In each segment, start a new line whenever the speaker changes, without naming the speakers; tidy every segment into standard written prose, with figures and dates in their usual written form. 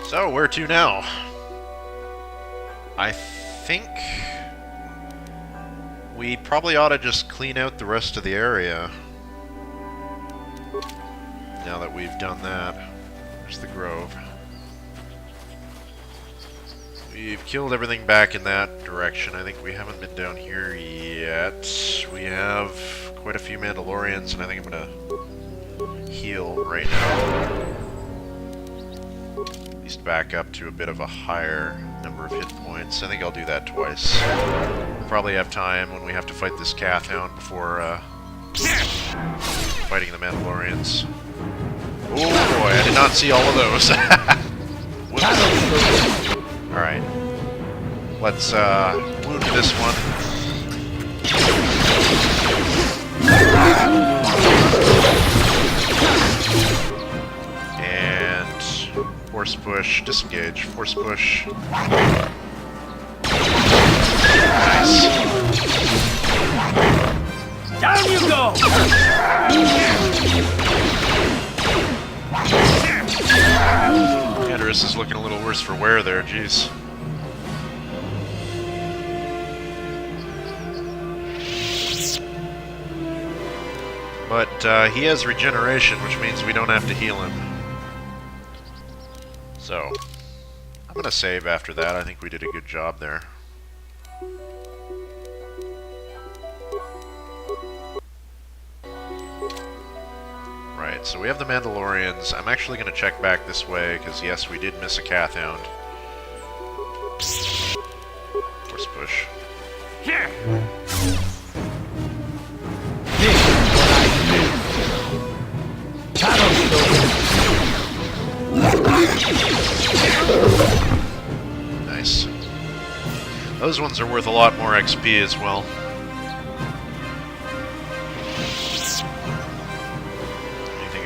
So, where to now? I think we probably ought to just clean out the rest of the area. Now that we've done that. There's the grove. We've killed everything back in that direction. I think we haven't been down here yet. We have quite a few Mandalorians, and I think I'm gonna heal right now. At least back up to a bit of a higher number of hit points. I think I'll do that twice. Probably have time when we have to fight this Kath Hound before fighting the Mandalorians. Oh boy, I did not see all of those. Alright. Let's wound this one. And force push, disengage, force push. Nice.
Down you go!
Canderous is looking a little worse for wear there, jeez. But he has regeneration, which means we don't have to heal him. So, I'm gonna save after that. I think we did a good job there. Right, so we have the Mandalorians. I'm actually going to check back this way, because yes, we did miss a Kath Hound. Force push.
Here!
Nice. Those ones are worth a lot more XP as well.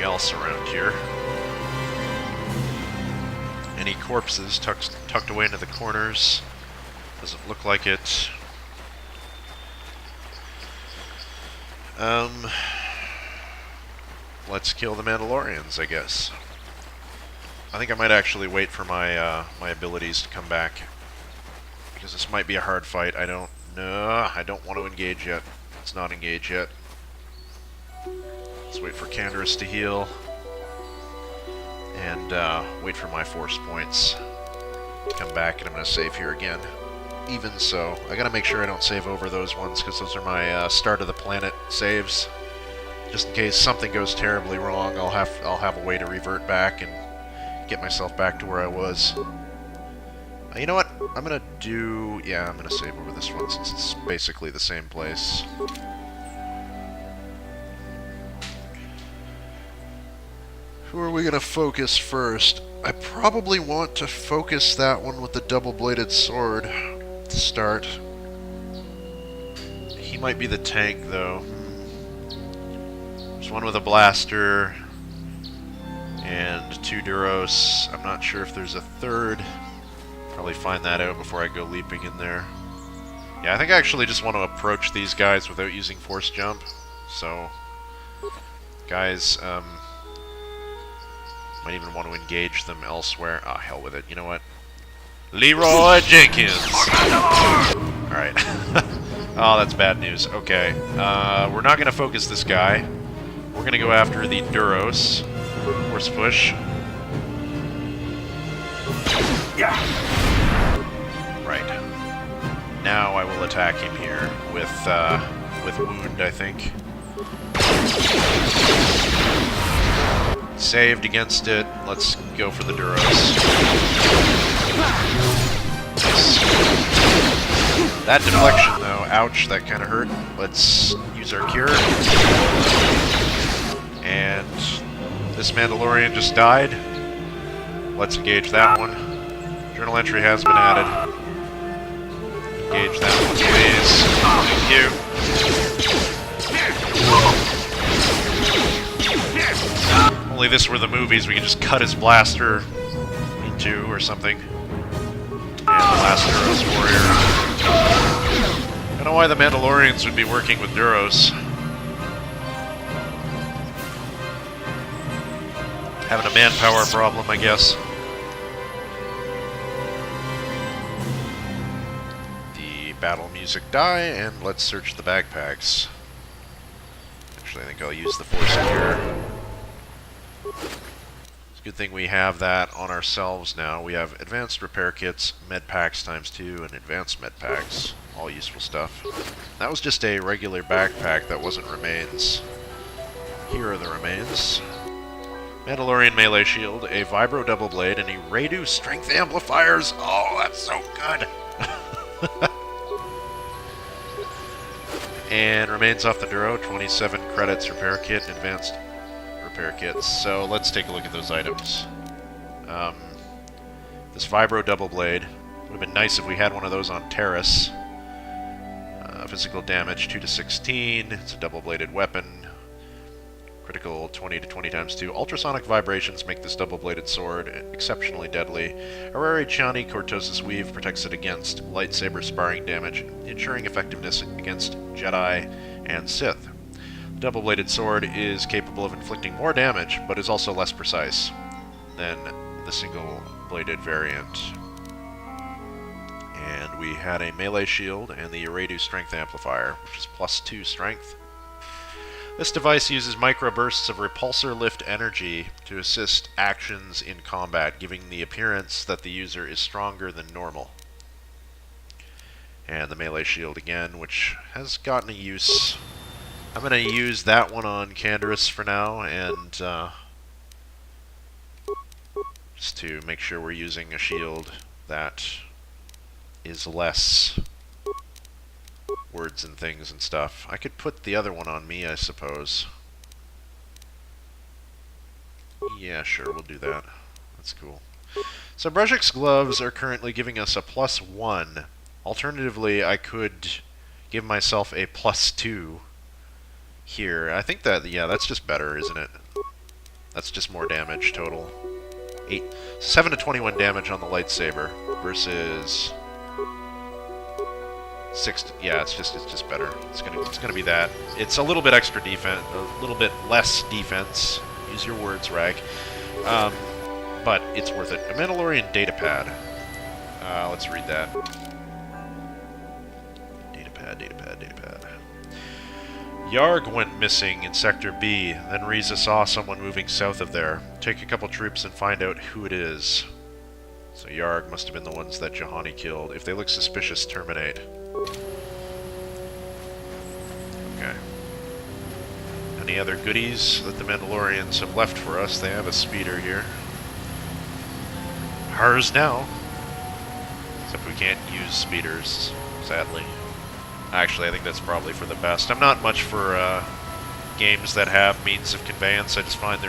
Else around here. Any corpses tucked away into the corners? Doesn't look like it. Let's kill the Mandalorians, I guess. I think I might actually wait for my my abilities to come back, because this might be a hard fight. I don't want to engage yet. Let's not engage yet. Let's wait for Canderous to heal, and wait for my force points to come back, and I'm going to save here again. Even so, I got to make sure I don't save over those ones, because those are my start of the planet saves. Just in case something goes terribly wrong, I'll have a way to revert back and get myself back to where I was. You know what? I'm going to do... yeah, I'm going to save over this one, since it's basically the same place. Who are we going to focus first? I probably want to focus that one with the double-bladed sword to start. He might be the tank, though. There's one with a blaster and 2 Duros. I'm not sure if there's a third. Probably find that out before I go leaping in there. Yeah, I think I actually just want to approach these guys without using force jump. So, guys, might even want to engage them elsewhere. Ah, hell with it. You know what? Leroy Jenkins! Alright. Oh, that's bad news. Okay. We're not going to focus this guy. We're going to go after the Duros. Force push.
Yeah.
Right. Now I will attack him here with wound, I think. Saved against it. Let's go for the Duros. Nice. That deflection, though, ouch, that kind of hurt. Let's use our cure. And this Mandalorian just died. Let's engage that one. Journal entry has been added. Engage that one, please. Thank you. Only this were the movies, we can just cut his blaster in 2 or something. And last Duros warrior. I don't know why the Mandalorians would be working with Duros. Having a manpower problem, I guess. battle music die, and let's search the backpacks. Actually, I think I'll use the force here. It's a good thing we have that on ourselves now. We have advanced repair kits, med packs ×2, and advanced med packs. All useful stuff. That was just a regular backpack that wasn't remains. Here are the remains. Mandalorian melee shield, a vibro double blade, and a Radu strength amplifiers. Oh, that's so good! And remains off the Duro, 27 credits repair kit, and advanced repair kits. So let's take a look at those items. This vibro double blade would have been nice if we had one of those on Terrace. Physical damage 2 to 16. It's a double bladed weapon. Critical 20 to 20 ×2. Ultrasonic vibrations make this double-bladed sword exceptionally deadly. Arari Chani Cortosis Weave protects it against lightsaber sparring damage, ensuring effectiveness against Jedi and Sith. The double-bladed sword is capable of inflicting more damage, but is also less precise than the single-bladed variant. And we had a melee shield and the Radu strength amplifier, which is +2 strength. This device uses microbursts of repulsor lift energy to assist actions in combat, giving the appearance that the user is stronger than normal. And the melee shield again, which has gotten a use. I'm going to use that one on Canderous for now, and just to make sure we're using a shield that is less words and things and stuff. I could put the other one on me, I suppose. Yeah, sure, we'll do that. That's cool. So Brejik's gloves are currently giving us a +1. Alternatively, I could give myself a +2 here. I think that, yeah, that's just better, isn't it? That's just more damage total. 7 to 21 damage on the lightsaber versus 6 to, yeah, it's just better. It's gonna be that. It's a little bit extra defense, a little bit less defense. Use your words, Rag. But it's worth it. A Mandalorian datapad. Let's read that. Datapad. Yarg went missing in Sector B. Then Reza saw someone moving south of there. Take a couple troops and find out who it is. So Yarg must have been the ones that Juhani killed. If they look suspicious, terminate. Okay. Any other goodies that the Mandalorians have left for us? They have a speeder here. Hers now. Except we can't use speeders, sadly. Actually, I think that's probably for the best. I'm not much for games that have means of conveyance. I just find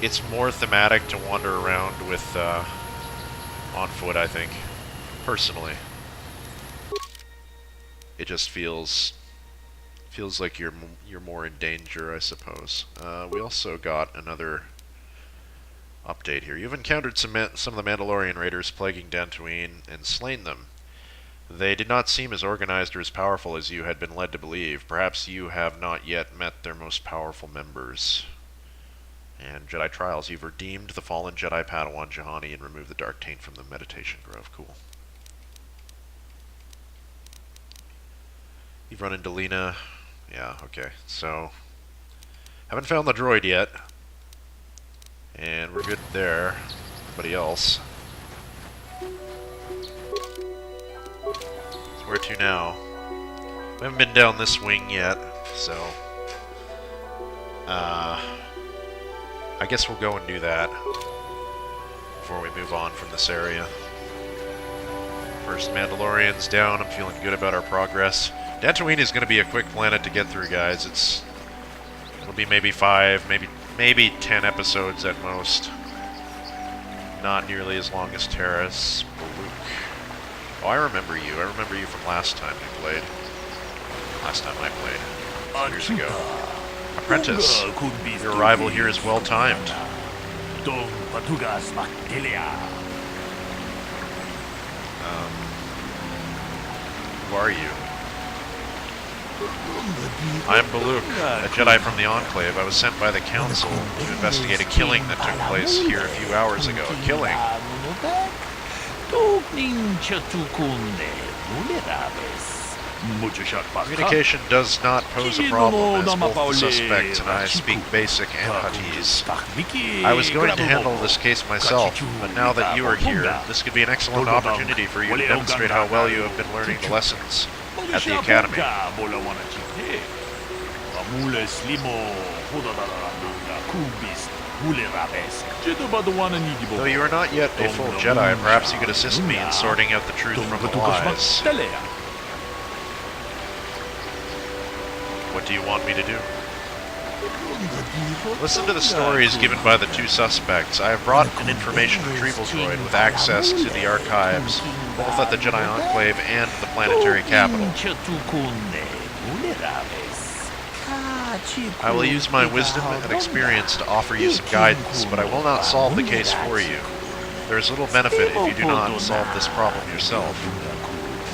it's more thematic to wander around with on foot, I think, personally. It just feels like you're more in danger, I suppose. We also got another update here. You've encountered some of the Mandalorian raiders plaguing Dantooine and slain them. They did not seem as organized or as powerful as you had been led to believe. Perhaps you have not yet met their most powerful members. And Jedi Trials, you've redeemed the fallen Jedi Padawan Juhani and removed the dark taint from the meditation grove. Cool. You've run into Lena. Yeah, okay. So, haven't found the droid yet. And we're good there. Nobody else. So where to now? We haven't been down this wing yet, so I guess we'll go and do that before we move on from this area. First Mandalorian's down. I'm feeling good about our progress. Dantooine is going to be a quick planet to get through, guys. It'll be maybe 5, maybe 10 episodes at most. Not nearly as long as Terrace. Bolook. Oh, I remember you. I remember you from last time we played. Last time I played. Years ago. Apprentice, your arrival here is well timed. Who are you? I am Bolook, a Jedi from the Enclave. I was sent by the Council to investigate a killing that took place here a few hours ago. A killing? Communication does not pose a problem, as both the suspect and I speak basic and Huttese. I was going to handle this case myself, but now that you are here, this could be an excellent opportunity for you to demonstrate how well you have been learning the lessons at the Academy. Though you are not yet a full Jedi, perhaps you could assist me in sorting out the truth from the lies. What do you want me to do? Listen to the stories given by the two suspects. I have brought an information retrieval droid with access to the archives, both at the Jedi Enclave and the planetary capital. I will use my wisdom and experience to offer you some guidance, but I will not solve the case for you. There is little benefit if you do not solve this problem yourself.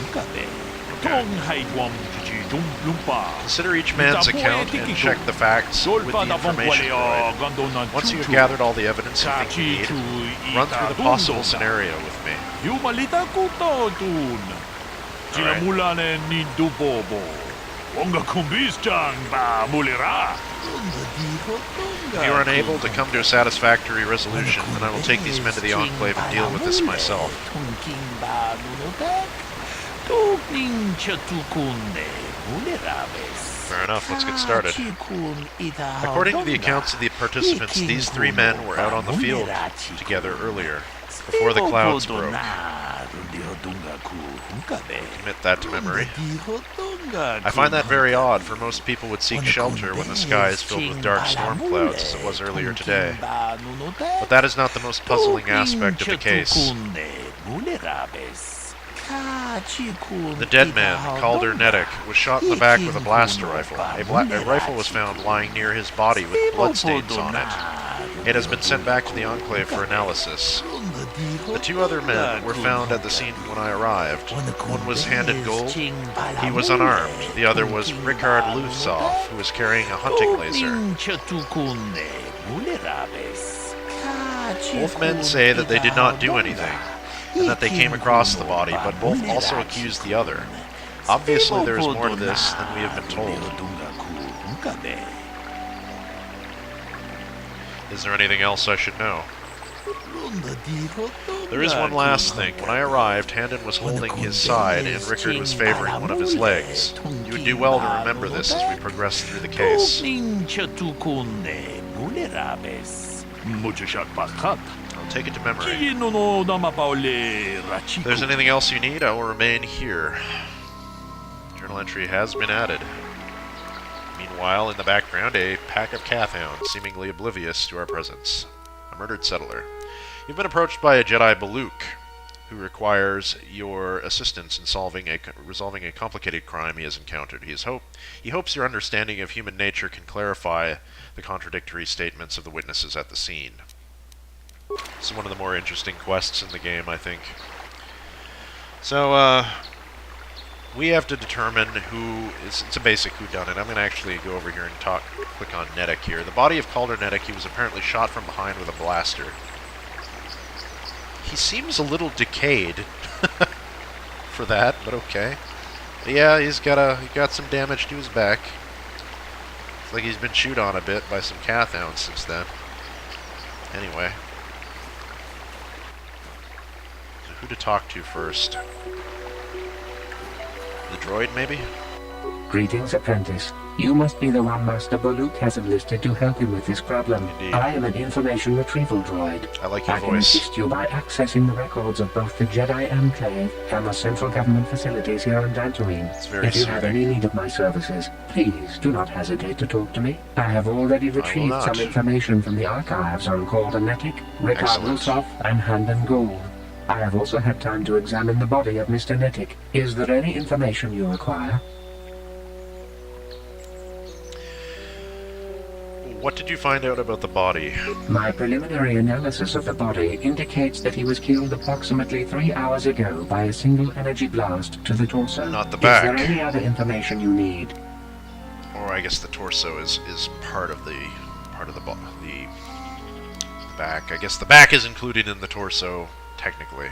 Okay. Consider each man's account and check the facts with the information droid. Once you have gathered all the evidence you think you need, run through the possible scenario with me. If you are unable to come to a satisfactory resolution, then I will take these men to the Enclave and deal with this myself. Fair enough, let's get started. According to the accounts of the participants, these three men were out on the field together earlier, before the clouds broke. Commit that to memory. I find that very odd, for most people would seek shelter when the sky is filled with dark storm clouds, as it was earlier today. But that is not the most puzzling aspect of the case. The dead man, KotOR was shot in the back with a blaster rifle. A rifle was found lying near his body with bloodstains on it. It has been sent back to the Enclave for analysis. The two other men were found at the scene when I arrived. One was handed gold. He was unarmed. The other was Ricard Lufsov, who was carrying a hunting laser. Both men say that they did not do anything, and that they came across the body, but both also accused the other. Obviously there is more to this than we have been told. Is there anything else I should know? There is one last thing. When I arrived, Handon was holding his side, and Rickard was favoring one of his legs. You would do well to remember this as we progress through the case. I'll take it to memory. If there's anything else you need, I will remain here. Journal entry has been added. Meanwhile, in the background, a pack of Cathhounds, seemingly oblivious to our presence. A murdered settler. You've been approached by a Jedi Bolook, who requires your assistance in resolving a complicated crime he has encountered. He hopes your understanding of human nature can clarify the contradictory statements of the witnesses at the scene. This is one of the more interesting quests in the game, I think. So, we have to determine who is. It's a basic whodunit. I'm going to actually go over here and click on Nedek here. The body of KotOR, he was apparently shot from behind with a blaster. He seems a little decayed for that, but okay. But yeah, he got some damage to his back. It's like he's been chewed on a bit by some Cathhounds since then. Anyway. So who to talk to first? The droid, maybe?
Greetings, apprentice. You must be the one Master Bolook has enlisted to help him with this problem.
Indeed.
I am an information retrieval droid.
I like your
I can
voice.
assist you by accessing the records of both the Jedi Enclave and the central government facilities here on Dantooine.
It's very
If you
sweet.
have any need of my services, please do not hesitate to talk to me. I have already retrieved
not.
some information from the archives on KotOR, Ricard
Excellent.
Lufsov, and Handon Gould. I have also had time to examine the body of Mr. Nettic. Is there any information you require?
What did you find out about the body?
My preliminary analysis of the body indicates that he was killed approximately 3 hours ago by a single energy blast to the torso.
Not the back.
Is there any other information you need?
Or I guess the torso is part of the back. I guess the back is included in the torso technically.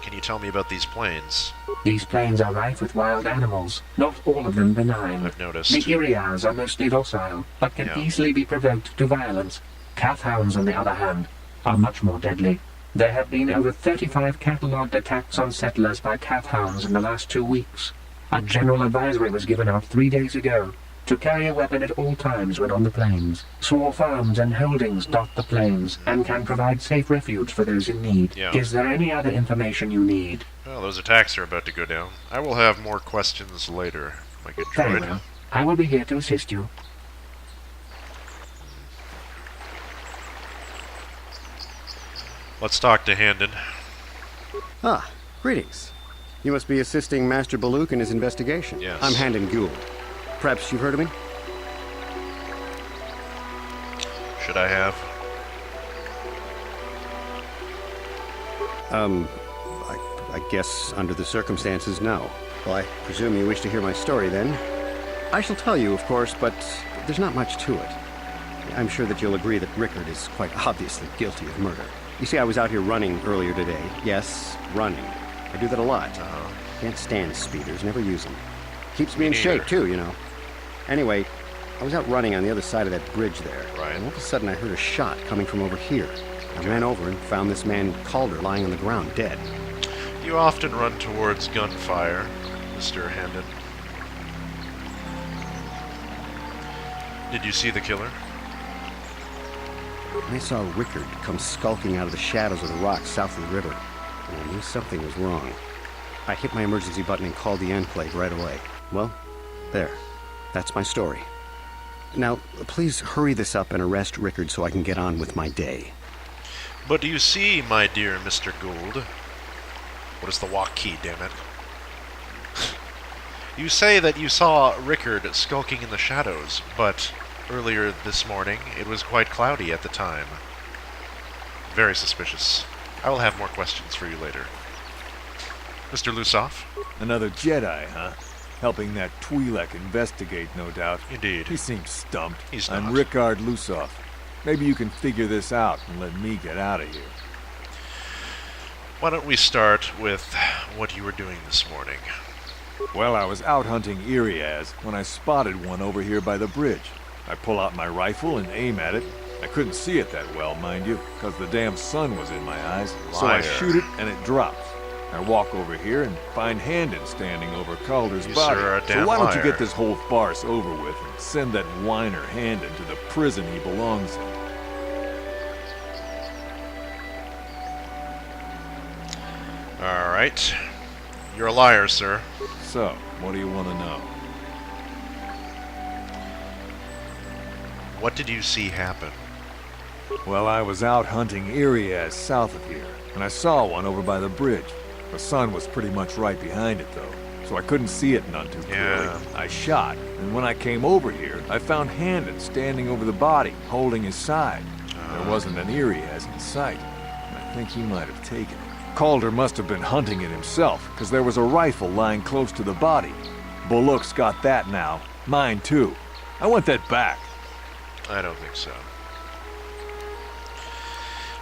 Can you tell me about these plains?
These plains are rife with wild animals, not all of them benign.
I've noticed.
The Irias are mostly docile, but can easily be provoked to violence. Calf hounds, on the other hand, are much more deadly. There have been over 35 catalogued attacks on settlers by calf hounds in the last 2 weeks. A general advisory was given out 3 days ago to carry a weapon at all times when on the plains. Small farms and holdings dot the plains and can provide safe refuge for those in need.
Yeah.
Is there any other information you need?
Well, those attacks are about to go down. I will have more questions later, my good
Very
droid.
well. I will be here to assist you.
Let's talk to Handon.
Ah, greetings. You must be assisting Master Bolook in his investigation.
Yes.
I'm Handon Gould. Perhaps you've heard of me?
Should I have?
I guess under the circumstances, no. Well, I presume you wish to hear my story then. I shall tell you, of course, but there's not much to it. I'm sure that you'll agree that Rickard is quite obviously guilty of murder. You see, I was out here running earlier today. Yes, running. I do that a lot. Can't stand speeders, never use them. Keeps me in shape, too, you know. Anyway, I was out running on the other side of that bridge there.
Right.
And all of a sudden I heard a shot coming from over here. I ran over and found this man Calder lying on the ground, dead.
You often run towards gunfire, Mr. Handon. Did you see the killer?
I saw Rickard come skulking out of the shadows of the rocks south of the river, and I knew something was wrong. I hit my emergency button and called the Enclave right away. Well, there. That's my story. Now, please hurry this up and arrest Rickard so I can get on with my day.
But do you see, my dear Mr. Gould? What is the walk key, damn it? You say that you saw Rickard skulking in the shadows, but earlier this morning it was quite cloudy at the time. Very suspicious. I will have more questions for you later. Mr. Lusoff?
Another Jedi, huh? Helping that Twi'lek investigate, no doubt.
Indeed.
He seems stumped.
He's
I'm
not.
Rickard Lusoff. Maybe you can figure this out and let me get out of here.
Why don't we start with what you were doing this morning?
Well, I was out hunting Irias when I spotted one over here by the bridge. I pull out my rifle and aim at it. I couldn't see it that well, mind you, because the damn sun was in my eyes. So I
Liar.
shoot it and it drops. I walk over here and find Handon standing over Calder's
You,
body.
sir, are a damn
So why don't you
liar.
get this whole farce over with and send that whiner Handon to the prison he belongs in?
All right. You're a liar, sir.
So, what do you want to know?
What did you see happen?
Well, I was out hunting Irias south of here, and I saw one over by the bridge. The sun was pretty much right behind it, though, so I couldn't see it none too clearly.
Yeah.
I shot, and when I came over here, I found Handon standing over the body, holding his side. There wasn't an Irias in sight, and I think he might have taken it. Calder must have been hunting it himself, because there was a rifle lying close to the body. Bolook's got that now. Mine, too. I want that back.
I don't think so.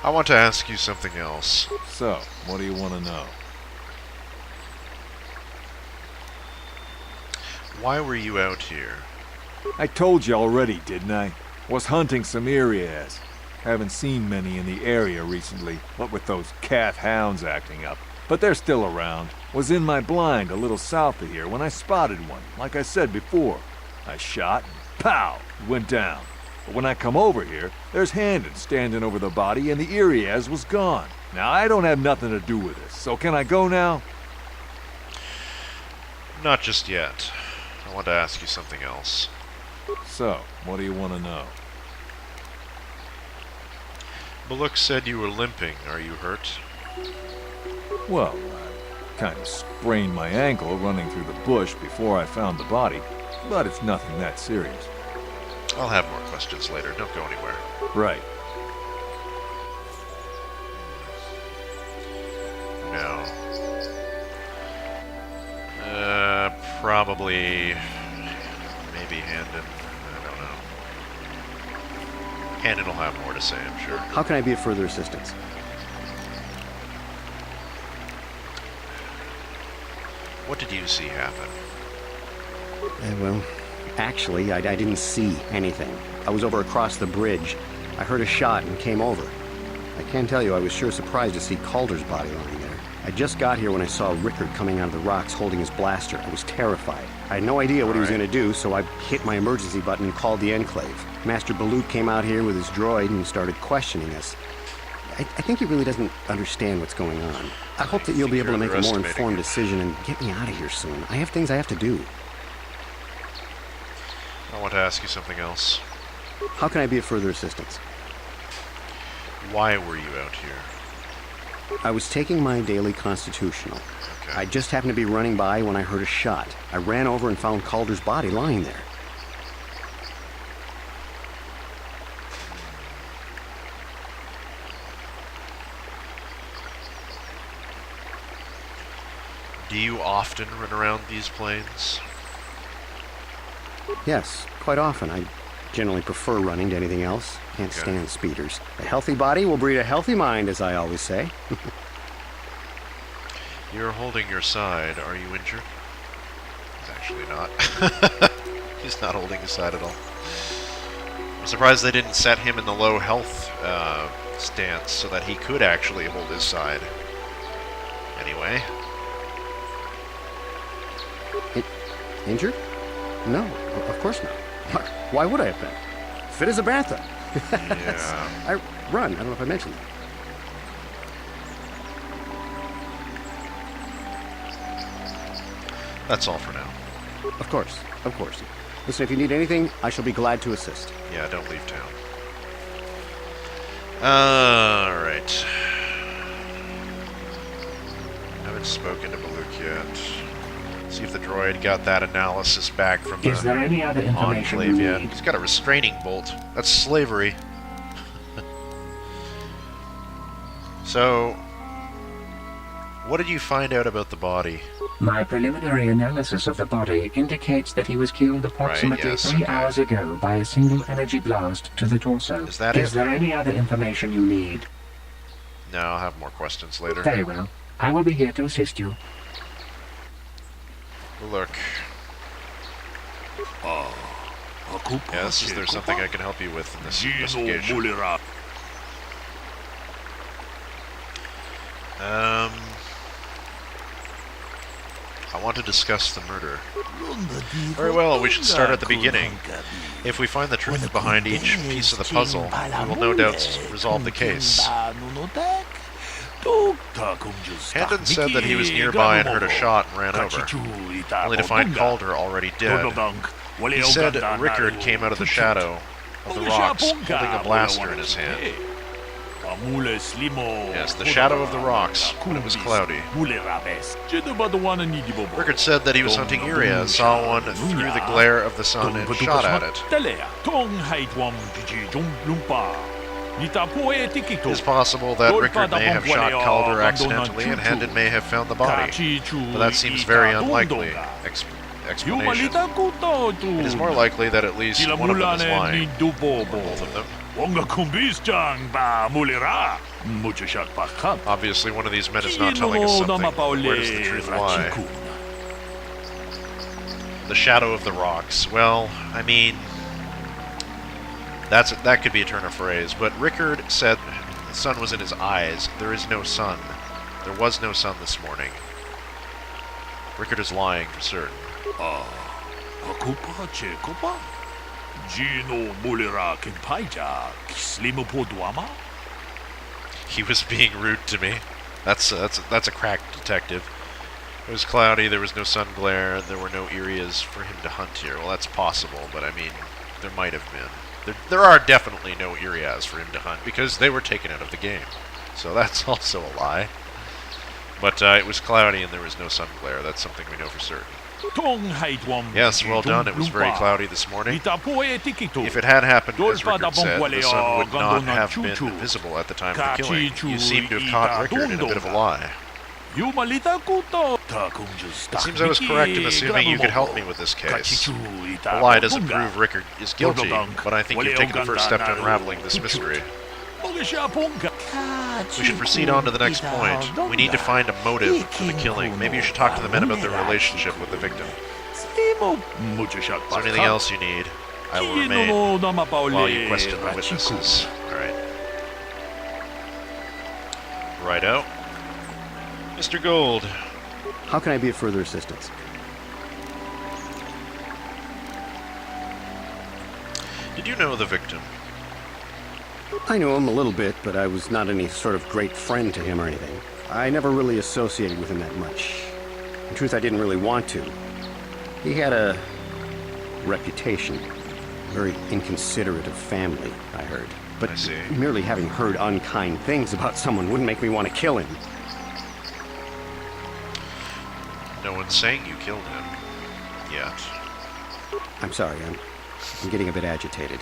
I want to ask you something else.
So, what do you want to know?
Why were you out here?
I told you already, didn't I? Was hunting some Irias. Haven't seen many in the area recently, what with those calf hounds acting up. But they're still around. Was in my blind a little south of here when I spotted one, like I said before. I shot, and pow, it went down. But when I come over here, there's Handon standing over the body and the Irias was gone. Now, I don't have nothing to do with this, so can I go now?
Not just yet. I want to ask you something else.
So, what do you want to know?
Bolook said you were limping. Are you hurt?
Well, I kind of sprained my ankle running through the bush before I found the body, but it's nothing that serious.
I'll have more questions later. Don't go anywhere.
Right.
No. Probably... maybe Handon. I don't know. Handon will have more to say, I'm sure.
How can I be of further assistance?
What did you see happen?
Well, actually, I didn't see anything. I was over across the bridge. I heard a shot and came over. I can tell you I was sure surprised to see Calder's body lying there. I just got here when I saw Rickard coming out of the rocks holding his blaster. I was terrified. I had no idea what he was going to do, so I hit my emergency button and called the Enclave. Master Bolook came out here with his droid and started questioning us. I think he really doesn't understand what's going on. I hope that you'll be able to make a more informed decision and get me out of here soon. I have things I have to do.
I want to ask you something else.
How can I be of further assistance?
Why were you out here?
I was taking my daily constitutional.
Okay.
I just happened to be running by when I heard a shot. I ran over and found Calder's body lying there.
Do you often run around these plains?
Yes, quite often. I generally prefer running to anything else. Can't stand speeders. A healthy body will breed a healthy mind, as I always say.
You're holding your side. Are you injured? He's actually not. He's not holding his side at all. I'm surprised they didn't set him in the low health stance so that he could actually hold his side. Anyway.
Injured? No, of course not. Why would I have been? Fit as a bantha.
Yeah.
I run. I don't know if I mentioned that.
That's all for now.
Of course, of course. Listen, if you need anything, I shall be glad to assist.
Yeah, don't leave town. Alright. Haven't spoken to Bolook yet. See if the droid got that analysis back from the
Is there any other information
Enclave
you
yet.
need?
He's got a restraining bolt. That's slavery. So, what did you find out about the body?
My preliminary analysis of the body indicates that he was killed approximately
yes,
3
okay.
hours ago by a single energy blast to the torso.
Is that
Is
it?
there any other information you need?
No, I'll have more questions later.
Very well. I will be here to assist you.
Look. Yes, is there something I can help you with in this investigation? I want to discuss the murder. Very well, we should start at the beginning. If we find the truth behind each piece of the puzzle, we will no doubt resolve the case. Hendon said that he was nearby and heard a shot and ran over, only to find Calder already dead. He said Rickard came out of the shadow of the rocks, holding a blaster in his hand. Yes, the shadow of the rocks, when it was cloudy. Rickard said that he was hunting Irias, saw one through the glare of the sun and shot at it. It is possible that Rickard may have shot Calder accidentally and Hendon may have found the body, but that seems very unlikely explanation. It is more likely that at least one of them is lying, or both of them. Obviously, one of these men is not telling us something. Where does the truth lie? The shadow of the rocks. Well, I mean, that could be a turn of phrase. But Rickard said the sun was in his eyes. There is no sun. There was no sun this morning. Rickard is lying for certain. He was being rude to me. That's a crack detective. It was cloudy, there was no sun glare, there were no areas for him to hunt here. Well, that's possible, but I mean, there might have been. There are definitely no areas for him to hunt, because they were taken out of the game. So that's also a lie. But it was cloudy and there was no sun glare. That's something we know for certain. Yes, well done. It was very cloudy this morning. If it had happened, as Rickard said, the sun would not have been visible at the time of the killing. You seem to have caught Rickard in a bit of a lie. It seems I was correct in assuming you could help me with this case. The lie doesn't prove Rickard is guilty, but I think you've taken the first step to unraveling this mystery. We should proceed on to the next point. We need to find a motive for the killing. Maybe you should talk to the men about their relationship with the victim. Is there anything else you need? I will remain while you question the witnesses. Alright. Righto. Mr. Gold.
How can I be of further assistance?
Did you know the victim?
I knew him a little bit, but I was not any sort of great friend to him or anything. I never really associated with him that much. In truth, I didn't really want to. He had a reputation. Very inconsiderate of family, I heard. But
I see.
Merely having heard unkind things about someone wouldn't make me want to kill him.
No one's saying you killed him. Yet.
I'm sorry, I'm getting a bit agitated.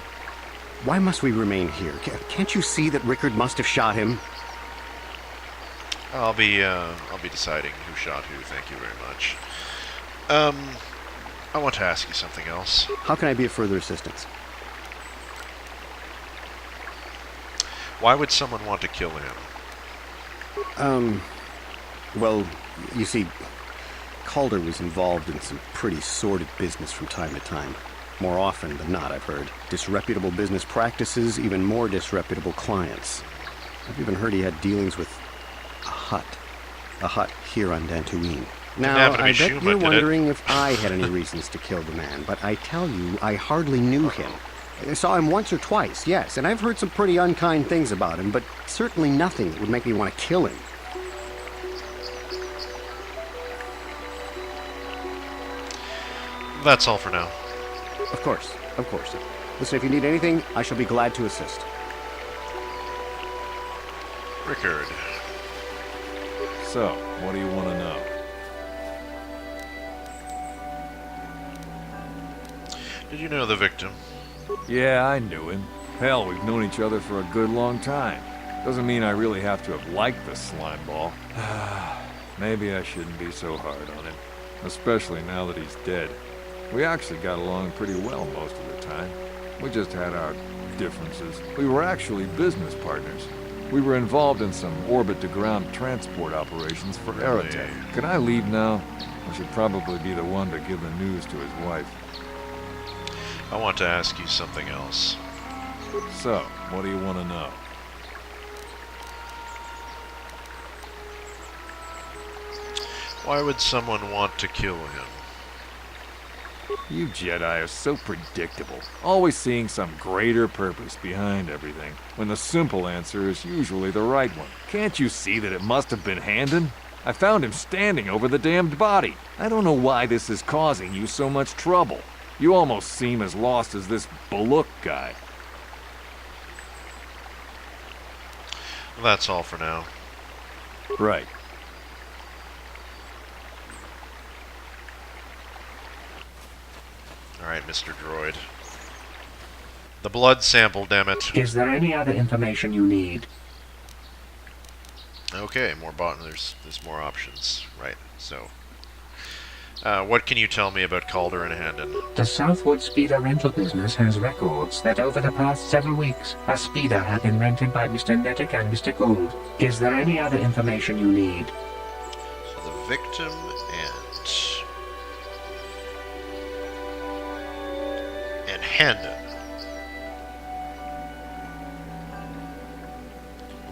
Why must we remain here? Can't you see that Rickard must have shot him?
I'll be deciding who shot who, thank you very much. I want to ask you something else.
How can I be of further assistance?
Why would someone want to kill him?
Well, you see, KotOR was involved in some pretty sordid business from time to time. More often than not, I've heard. Disreputable business practices, even more disreputable clients. I've even heard he had dealings with a hut. A hut here on Dantooine. Now, I bet you're wondering if I had any reasons to kill the man, but I tell you, I hardly knew him. I saw him once or twice, yes, and I've heard some pretty unkind things about him, but certainly nothing that would make me want to kill him.
That's all for now.
Of course, of course. Listen, if you need anything, I shall be glad to assist.
Rickard.
So, what do you want to know?
Did you know the victim?
Yeah, I knew him. Hell, we've known each other for a good long time. Doesn't mean I really have to have liked the slimeball. Maybe I shouldn't be so hard on him. Especially now that he's dead. We actually got along pretty well most of the time. We just had our differences. We were actually business partners. We were involved in some orbit-to-ground transport operations for Aerotech. Can I leave now? I should probably be the one to give the news to his wife.
I want to ask you something else.
So, what do you want to know?
Why would someone want to kill him?
You Jedi are so predictable, always seeing some greater purpose behind everything, when the simple answer is usually the right one. Can't you see that it must have been Handon? I found him standing over the damned body. I don't know why this is causing you so much trouble. You almost seem as lost as this Bolook guy.
That's all for now.
Right.
Alright, Mr. Droid. The blood sample, damn it.
Is there any other information you need?
Okay, more there's more options. Right, so... what can you tell me about KotOR and Handon?
The Southwood Speeder rental business has records that over the past several weeks, a speeder had been rented by Mr. Nettic and Mr. Gould. Is there any other information you need?
So the victim and Handon.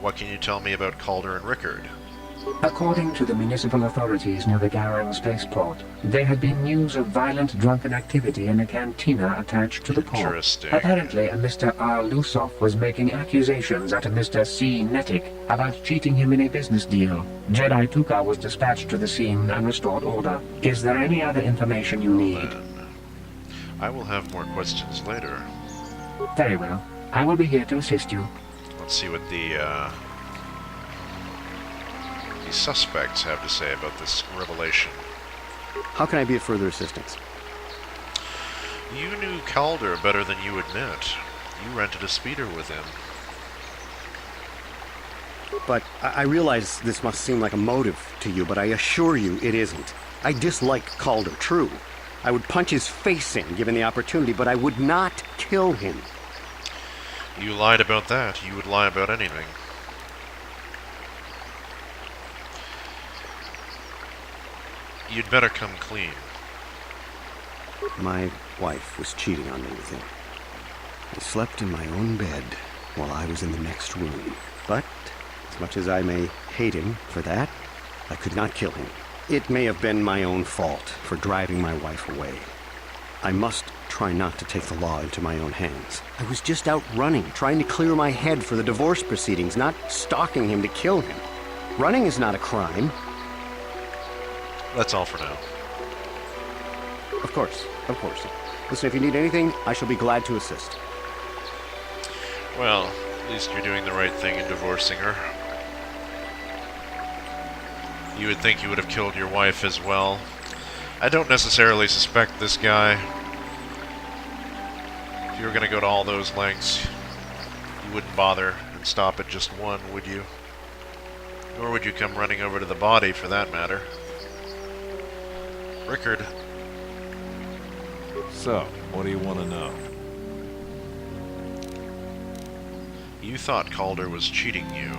What can you tell me about KotOR and Rickard?
According to the municipal authorities near the Garang spaceport, there had been news of violent drunken activity in a cantina attached to the port.
Interesting.
Apparently, a Mr. R. Lusoff was making accusations at a Mr. C. Nettic about cheating him in a business deal. Jedi Tuka was dispatched to the scene and restored order. Is there any other information you need?
I will have more questions later.
Very well. I will be here to assist you.
Let's see what the suspects have to say about this revelation.
How can I be of further assistance?
You knew KotOR better than you admit. You rented a speeder with him.
But I realize this must seem like a motive to you, but I assure you it isn't. I dislike KotOR, true. I would punch his face in given the opportunity, but I would not kill him.
You lied about that. You would lie about anything. You'd better come clean.
My wife was cheating on me with him. I slept in my own bed while I was in the next room. But, as much as I may hate him for that, I could not kill him. It may have been my own fault for driving my wife away. I must try not to take the law into my own hands. I was just out running, trying to clear my head for the divorce proceedings, not stalking him to kill him. Running is not a crime.
That's all for now.
Of course, of course. Listen, if you need anything, I shall be glad to assist.
Well, at least you're doing the right thing in divorcing her. You would think you would have killed your wife as well. I don't necessarily suspect this guy. If you were going to go to all those lengths, you wouldn't bother and stop at just one, would you? Nor would you come running over to the body, for that matter. Rickard.
So, what do you want to know?
You thought Calder was cheating you.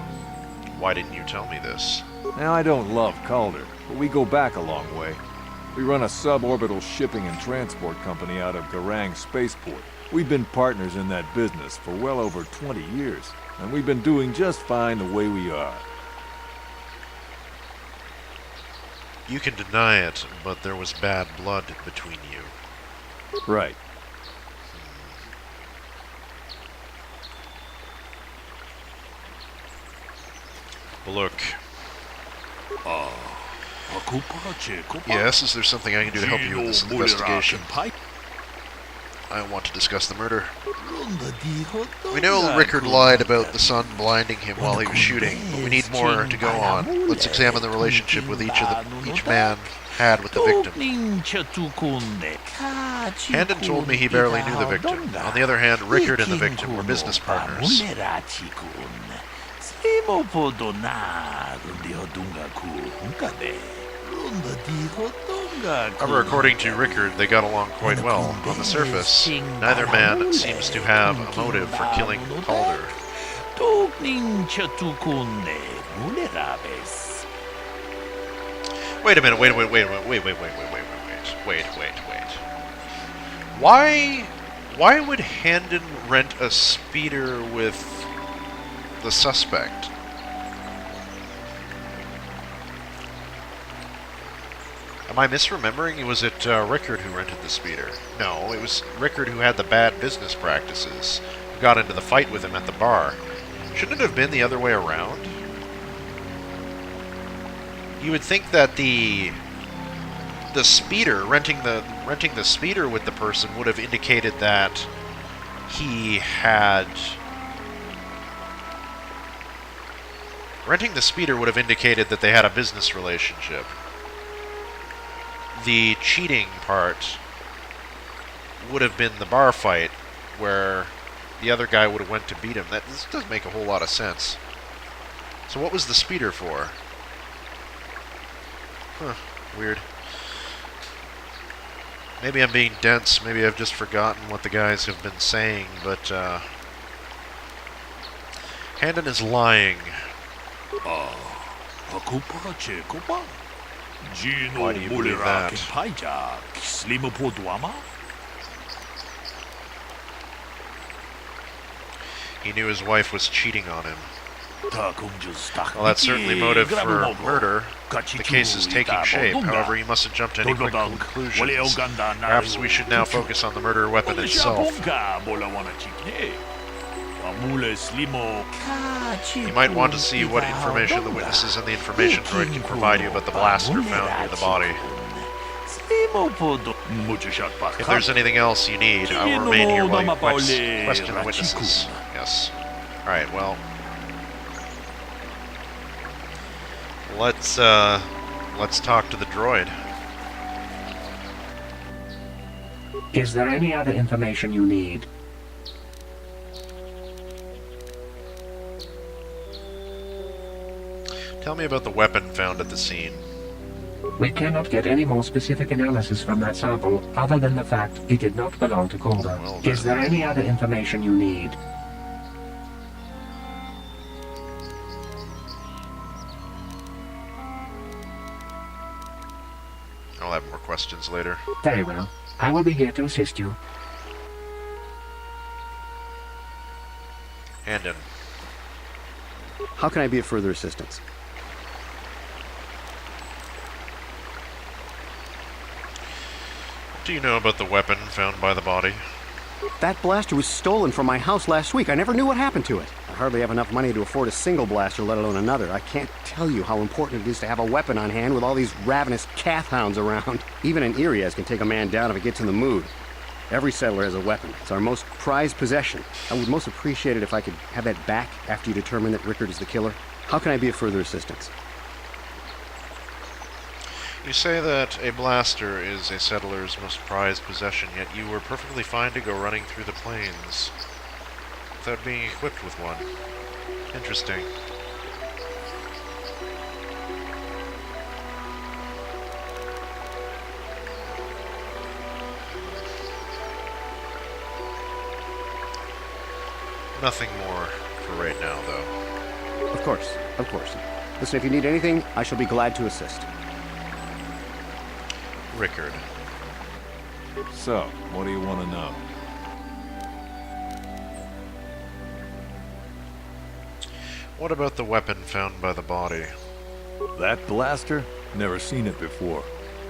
Why didn't you tell me this?
Now, I don't love Calder, but we go back a long way. We run a suborbital shipping and transport company out of Garang Spaceport. We've been partners in that business for well over 20 years, and we've been doing just fine the way we are.
You can deny it, but there was bad blood between you.
Right.
Bolook. Yes, is there something I can do to help you with this investigation? I want to discuss the murder. We know Rickard lied about the sun blinding him while he was shooting, but we need more to go on. Let's examine the relationship with each man had with the victim. Handon told me he barely knew the victim. On the other hand, Rickard and the victim were business partners. However, according to Rickard, they got along quite well. On the surface, neither man seems to have a motive for killing Calder. Wait a minute, wait. Why would Handon rent a speeder with the suspect? Am I misremembering? Was it Rickard who rented the speeder? No, it was Rickard who had the bad business practices, who got into the fight with him at the bar. Shouldn't it have been the other way around? You would think that the speeder, renting the speeder with the person would have indicated that he had... Renting the speeder would have indicated that they had a business relationship. The cheating part would have been the bar fight, where the other guy would have went to beat him. This doesn't make a whole lot of sense. So what was the speeder for? Huh, weird. Maybe I'm being dense, maybe I've just forgotten what the guys have been saying, but Handon is lying. Why do you believe that? He knew his wife was cheating on him. Well, that's certainly motive for murder. The case is taking shape. However, you mustn't jump to any quick conclusions. Perhaps we should now focus on the murder weapon itself. You might want to see what information the witnesses and the information droid can provide you about the blaster found near the body. If there's anything else you need, I will remain here while you question the witnesses. Yes. Alright, well... Let's talk to the droid.
Is there any other information you need?
Tell me about the weapon found at the scene.
We cannot get any more specific analysis from that sample, other than the fact it did not belong to Calder.
Well,
Is there any other information you need?
I'll have more questions later.
Very well. I will be here to assist you.
Handon.
How can I be of further assistance?
What do you know about the weapon found by the body?
That blaster was stolen from my house last week. I never knew what happened to it. I hardly have enough money to afford a single blaster, let alone another. I can't tell you how important it is to have a weapon on hand with all these ravenous cath hounds around. Even an Irias can take a man down if it gets in the mood. Every settler has a weapon. It's our most prized possession. I would most appreciate it if I could have that back after you determine that Rickard is the killer. How can I be of further assistance?
You say that a blaster is a settler's most prized possession, yet you were perfectly fine to go running through the plains without being equipped with one. Interesting. Nothing more for right now, though.
Of course, of course. Listen, if you need anything, I shall be glad to assist.
Rickard.
So, what do you want to know?
What about the weapon found by the body?
That blaster? Never seen it before.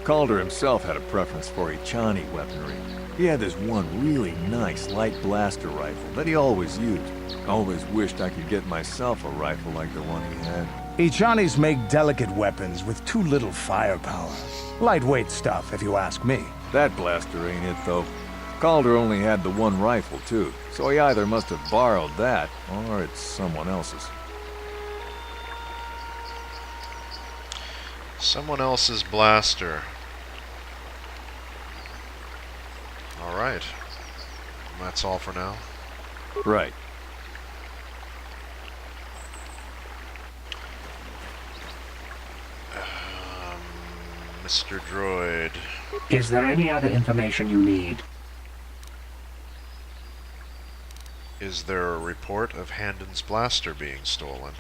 Calder himself had a preference for Ichani weaponry. He had this one really nice light blaster rifle that he always used. Always wished I could get myself a rifle like the one he had.
Ichanis make delicate weapons with too little firepower. Lightweight stuff, if you ask me.
That blaster ain't it, though. Calder only had the one rifle, too, so he either must have borrowed that, or it's someone else's.
Someone else's blaster. Alright. That's all for now.
Right.
Mr. Droid.
Is there any other information you need?
Is there a report of Handon's blaster being stolen?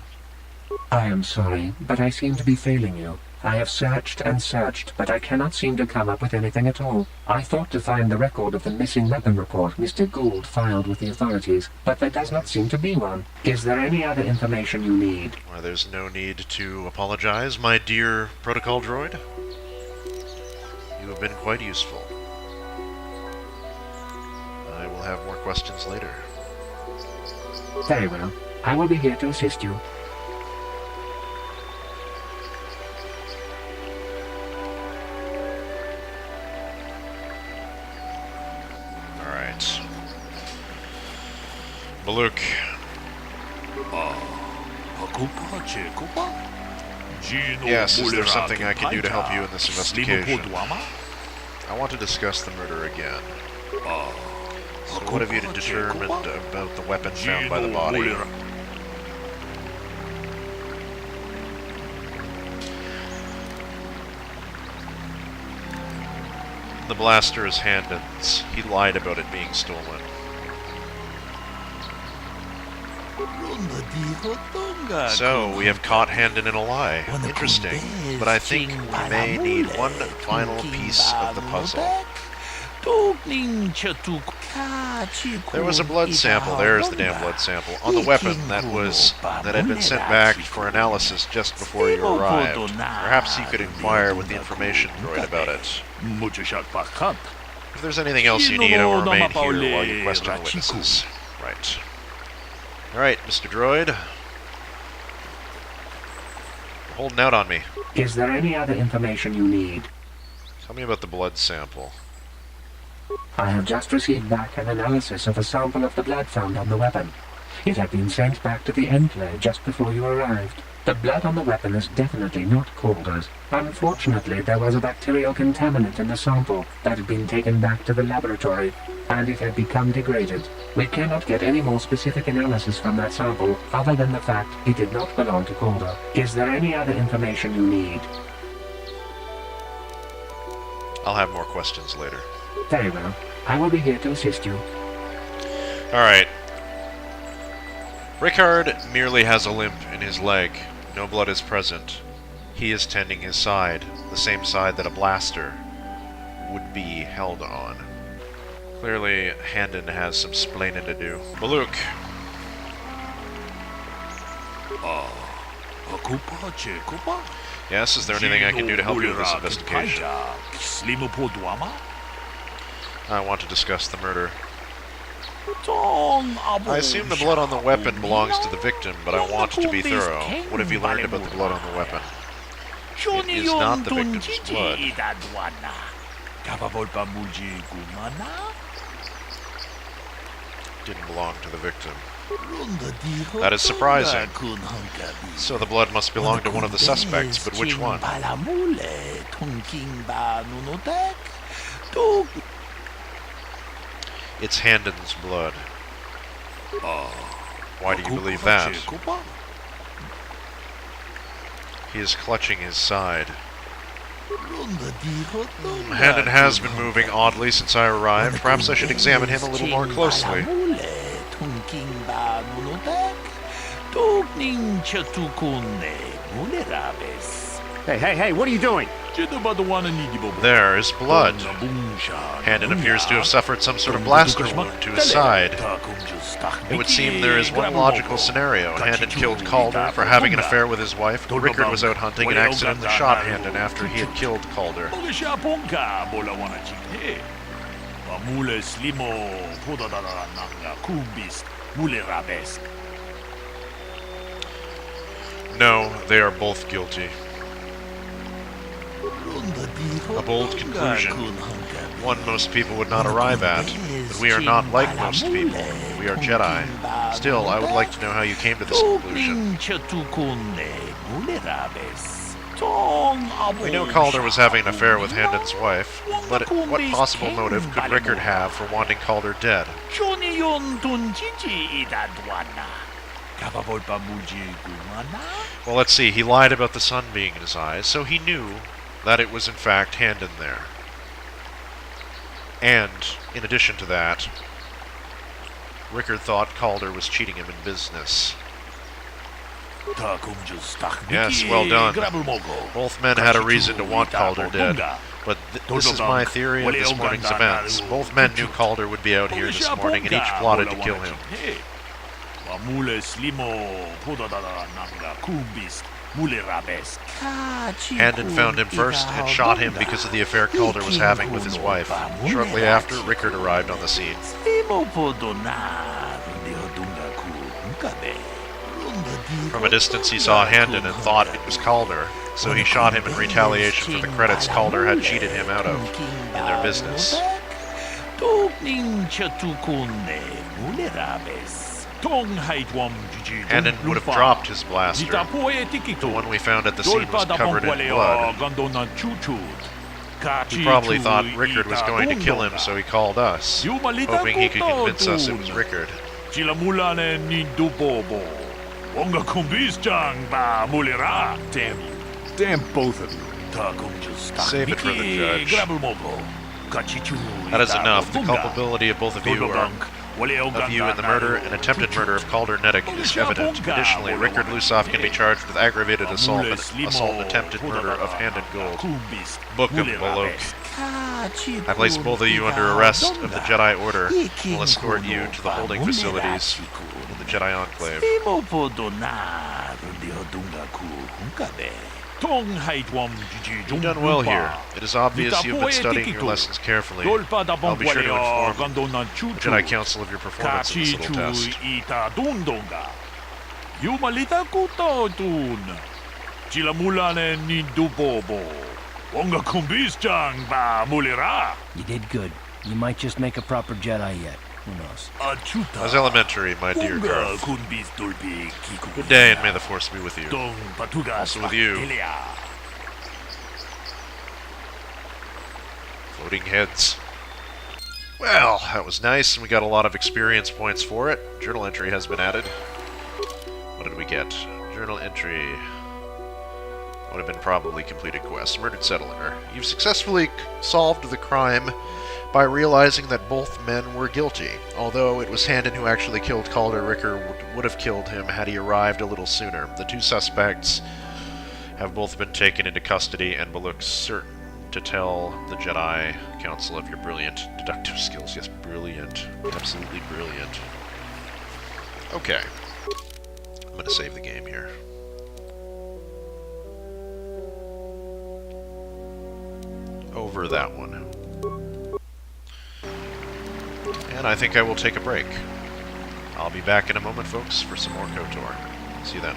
I am sorry, but I seem to be failing you. I have searched and searched, but I cannot seem to come up with anything at all. I thought to find the record of the missing weapon report Mr. Gould filed with the authorities, but there does not seem to be one. Is there any other information you need?
Well, there's no need to apologize, my dear protocol droid. You have been quite useful. I will have more questions later.
Very well. I will be here to assist you.
Alright. Bolook. Yes, is there something I can do to help you in this investigation? I want to discuss the murder again. So what have you determined about the weapon found by the body? The blaster is Handon's. He lied about it being stolen. So, we have caught Handon in a lie. Interesting. But I think we may need one final piece of the puzzle. There was a blood sample, there's the damn blood sample, on the weapon that had been sent back for analysis just before you arrived. Perhaps you could inquire with the information droid about it. If there's anything else you need, I will remain here while you question the witnesses. Right. Alright, Mr. Droid. You're holding out on me.
Is there any other information you need?
Tell me about the blood sample.
I have just received back an analysis of a sample of the blood found on the weapon. It had been sent back to the Enclave just before you arrived. The blood on the weapon is definitely not KotOR's. Unfortunately, there was a bacterial contaminant in the sample that had been taken back to the laboratory, and it had become degraded. We cannot get any more specific analysis from that sample other than the fact it did not belong to KotOR. Is there any other information you need?
I'll have more questions later.
Very well. I will be here to assist you.
Alright. Rickard merely has a limp in his leg. No blood is present. He is tending his side, the same side that a blaster would be held on. Clearly, Handon has some splaining to do. Bolook. Yes, is there anything I can do to help you with this investigation? I want to discuss the murder. I assume the blood on the weapon belongs to the victim, but I want to be thorough. What have you learned about the blood on the weapon? It is not the victim's blood. Didn't belong to the victim. That is surprising. So the blood must belong to one of the suspects, but which one? It's Handon's blood. Why do you believe that? He is clutching his side. Handon has been moving oddly since I arrived. Perhaps I should examine him a little more closely.
Hey, what are you doing?
There is blood. Handon appears to have suffered some sort of blaster wound to his side. It would seem there is one logical scenario. Handon killed Calder for having an affair with his wife. Rickard was out hunting and accidentally shot Handon after he had killed Calder. No, they are both guilty. A bold conclusion. One most people would not arrive at. But we are not like most people. We are Jedi. Still, I would like to know how you came to this conclusion. We know Calder was having an affair with Handon's wife, but what possible motive could Rickard have for wanting Calder dead? Well, let's see. He lied about the sun being in his eyes, so he knew that it was in fact Handon there. And, in addition to that, Rickard thought Calder was cheating him in business. Yes, well done. Both men had a reason to want Calder dead, but this is my theory of this morning's events. Both men knew Calder would be out here this morning, and each plotted to kill him. Handon found him first and shot him because of the affair Calder was having with his wife. Shortly after, Rickard arrived on the scene. From a distance he saw Handon and thought it was Calder, so he shot him in retaliation for the credits Calder had cheated him out of in their business. Handon would have dropped his blaster. The one we found at the scene was covered in blood. He probably thought Rickard was going to kill him, so he called us, hoping he could convince us it was Rickard.
Damn you. Damn both of you.
Save it for the judge. That is enough. The culpability of both of you in the murder and attempted murder of Calder Neddick is evident. Additionally, Rickard Lusoff can be charged with aggravated assault and attempted murder of Handon Gold. Book of Bolook. I place both of you under arrest of the Jedi Order and will escort you to the holding facilities in the Jedi Enclave. You've done well here. It is obvious you've been studying your lessons carefully. I'll be sure to inform the Jedi Council of your performance in this little test.
You did good. You might just make a proper Jedi yet. Who knows?
As elementary, my dear Garth. Good day, and may the Force be with you. Also with you. Floating heads. Well, that was nice, and we got a lot of experience points for it. Journal entry has been added. What did we get? Journal entry. Would have been probably completed quest. Murdered settler. You've successfully solved the crime by realizing that both men were guilty. Although it was Handon who actually killed Calder, Rickard would have killed him had he arrived a little sooner. The two suspects have both been taken into custody, and Bolook to tell the Jedi Council of your brilliant deductive skills. Yes, brilliant. Absolutely brilliant. Okay. I'm going to save the game here. Over that one. And I think I will take a break. I'll be back in a moment, folks, for some more KotOR. See you then.